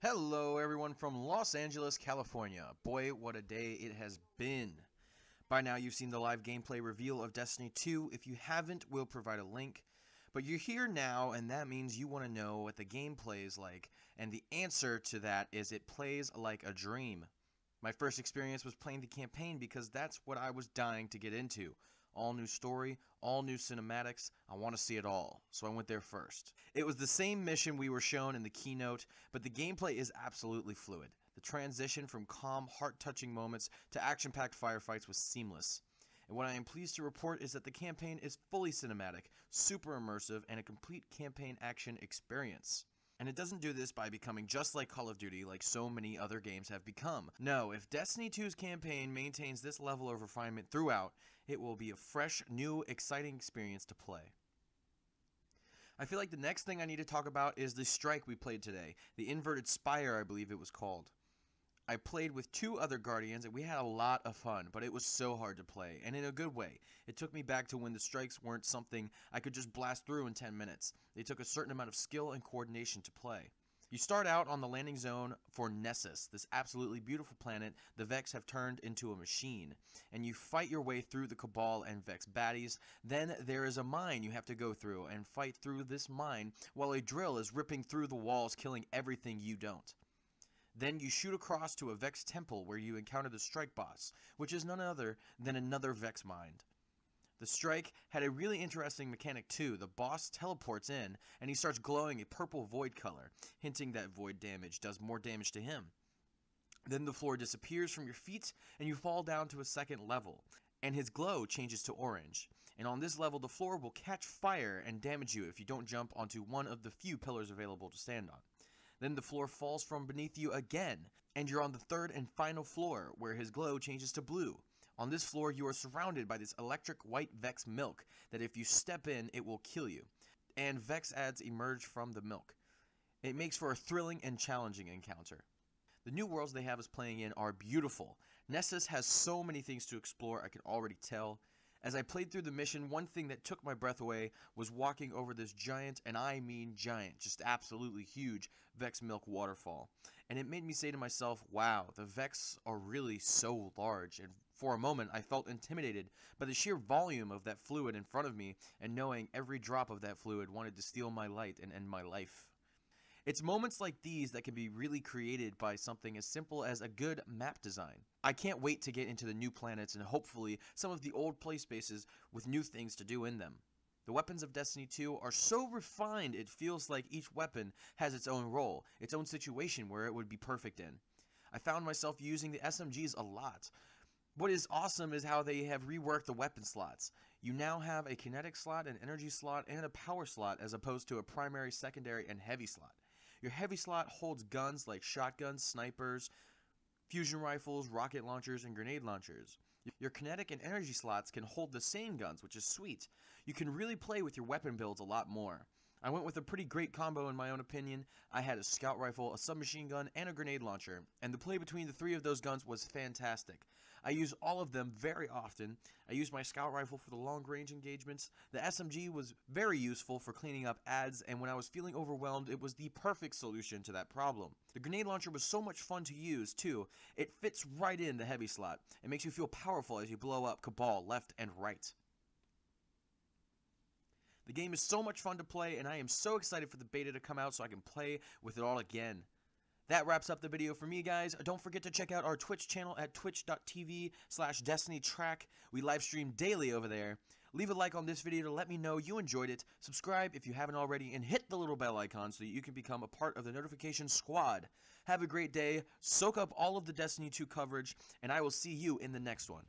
Hello everyone from Los Angeles, California. Boy, what a day it has been. By now you've seen the live gameplay reveal of Destiny 2. If you haven't, we'll provide a link. But you're here now, and that means you want to know what the gameplay is like. And the answer to that is it plays like a dream. My first experience was playing the campaign because that's what I was dying to get into. All new story, all new cinematics, I want to see it all, so I went there first. It was the same mission we were shown in the keynote, but the gameplay is absolutely fluid. The transition from calm, heart-touching moments to action-packed firefights was seamless. And what I am pleased to report is that the campaign is fully cinematic, super immersive, and a complete campaign action experience. And it doesn't do this by becoming just like Call of Duty like so many other games have become. No, if Destiny 2's campaign maintains this level of refinement throughout, it will be a fresh, new, exciting experience to play. I feel like the next thing I need to talk about is the strike we played today. The Inverted Spire, I believe it was called. I played with two other Guardians and we had a lot of fun, but it was so hard to play, and in a good way. It took me back to when the strikes weren't something I could just blast through in 10 minutes. They took a certain amount of skill and coordination to play. You start out on the landing zone for Nessus, this absolutely beautiful planet the Vex have turned into a machine, and you fight your way through the Cabal and Vex baddies. Then there is a mine you have to go through and fight through this mine while a drill is ripping through the walls, killing everything you don't. Then you shoot across to a Vex temple where you encounter the Strike boss, which is none other than another Vex mind. The Strike had a really interesting mechanic too. The boss teleports in and he starts glowing a purple void color, hinting that void damage does more damage to him. Then the floor disappears from your feet and you fall down to a second level, and his glow changes to orange. And on this level the floor will catch fire and damage you if you don't jump onto one of the few pillars available to stand on. Then the floor falls from beneath you again, and you're on the third and final floor, where his glow changes to blue. On this floor, you are surrounded by this electric white Vex milk, that if you step in, it will kill you. And Vex adds emerge from the milk. It makes for a thrilling and challenging encounter. The new worlds they have us playing in are beautiful. Nessus has so many things to explore, I can already tell. As I played through the mission, one thing that took my breath away was walking over this giant, and I mean giant, just absolutely huge, Vex milk waterfall. And it made me say to myself, wow, the Vex are really so large, and for a moment I felt intimidated by the sheer volume of that fluid in front of me, and knowing every drop of that fluid wanted to steal my light and end my life. It's moments like these that can be really created by something as simple as a good map design. I can't wait to get into the new planets and hopefully some of the old play spaces with new things to do in them. The weapons of Destiny 2 are so refined it feels like each weapon has its own role, its own situation where it would be perfect in. I found myself using the SMGs a lot. What is awesome is how they have reworked the weapon slots. You now have a kinetic slot, an energy slot, and a power slot as opposed to a primary, secondary, and heavy slot. Your heavy slot holds guns like shotguns, snipers, fusion rifles, rocket launchers, and grenade launchers. Your kinetic and energy slots can hold the same guns, which is sweet. You can really play with your weapon builds a lot more. I went with a pretty great combo in my own opinion. I had a scout rifle, a submachine gun, and a grenade launcher, and the play between the three of those guns was fantastic. I use all of them very often. I used my scout rifle for the long range engagements. The SMG was very useful for cleaning up ads, and when I was feeling overwhelmed, it was the perfect solution to that problem. The grenade launcher was so much fun to use too. It fits right in the heavy slot. It makes you feel powerful as you blow up Cabal left and right. The game is so much fun to play, and I am so excited for the beta to come out so I can play with it all again. That wraps up the video for me, guys. Don't forget to check out our Twitch channel at twitch.tv/DestinyTrack. We live stream daily over there. Leave a like on this video to let me know you enjoyed it. Subscribe if you haven't already, and hit the little bell icon so that you can become a part of the notification squad. Have a great day, soak up all of the Destiny 2 coverage, and I will see you in the next one.